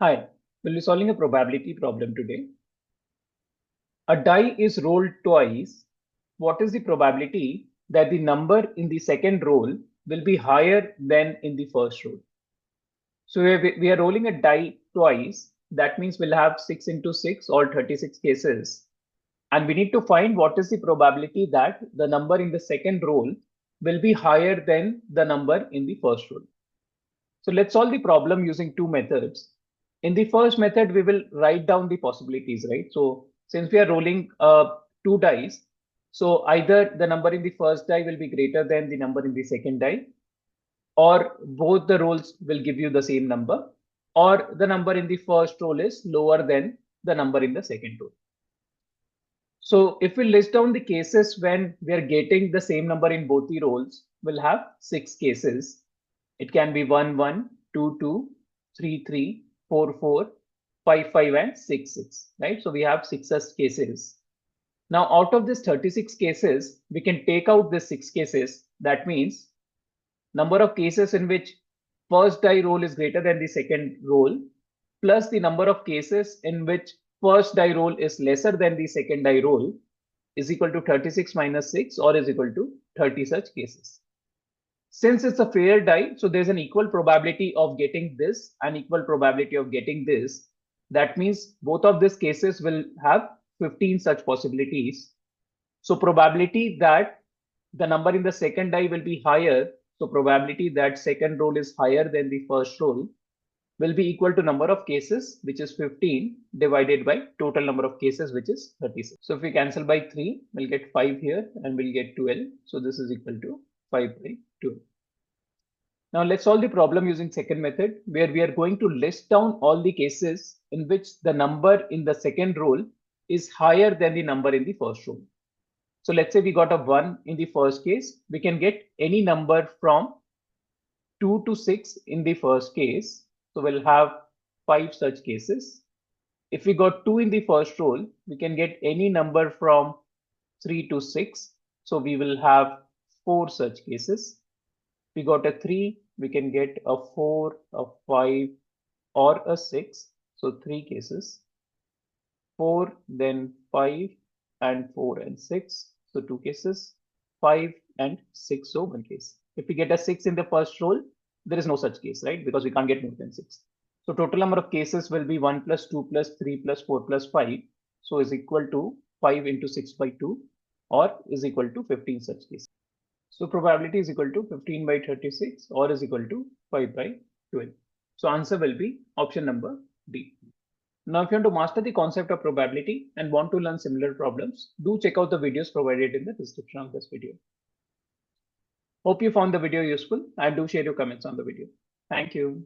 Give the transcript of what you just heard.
Hi, we'll be solving a probability problem today. A die is rolled twice. What is the probability that the number in the second roll will be higher than in the first roll? So we are rolling a die twice. That means we'll have 6 into 6 or 36 cases. And we need to find what is the probability that the number in the second roll will be higher than the number in the first roll. So let's solve the problem using two methods. In the first method, we will write down the possibilities, right? So since we are rolling two dice, so either the number in the first die will be greater than the number in the second die, or both the rolls will give you the same number, or the number in the first roll is lower than the number in the second roll. So if we list down the cases when we are getting the same number in both the rolls, we'll have 6 cases. It can be 1, 1, 2, 2, 3, 3, 4, 4, 5, 5, and 6, 6, right? So we have 6 such cases. Now, out of this 36 cases, we can take out the 6 cases. That means number of cases in which first die roll is greater than the second roll, plus the number of cases in which first die roll is lesser than the second die roll is equal to 36 minus 6 or is equal to 30 such cases. Since it's a fair die, so there's an equal probability of getting this and equal probability of getting this. That means both of these cases will have 15 such possibilities. So probability that the number in the second die will be higher, so probability that second roll is higher than the first roll will be equal to number of cases, which is 15, divided by total number of cases, which is 36. So if we cancel by 3, we'll get 5 here and we'll get 12. So this is equal to 5 by 12. Now let's solve the problem using second method, where we are going to list down all the cases in which the number in the second roll is higher than the number in the first roll. So let's say we got a 1 in the first case. We can get any number from 2 to 6 in the first case. So we'll have 5 such cases. If we got 2 in the first roll, we can get any number from 3 to 6. So we will have 4 such cases. We got a 3, we can get a 4, a 5, or a 6. So 3 cases. 4, then 5, and 4 and 6. So 2 cases. 5 and 6, so 1 case. If we get a 6 in the first roll, there is no such case, right? Because we can't get more than 6. So total number of cases will be 1 plus 2 plus 3 plus 4 plus 5. So is equal to 5 into 6 by 2 or is equal to 15 such cases. So probability is equal to 15 by 36 or is equal to 5 by 12. So answer will be option number D. Now, if you want to master the concept of probability and want to learn similar problems, do check out the videos provided in the description of this video. Hope you found the video useful and do share your comments on the video. Thank you.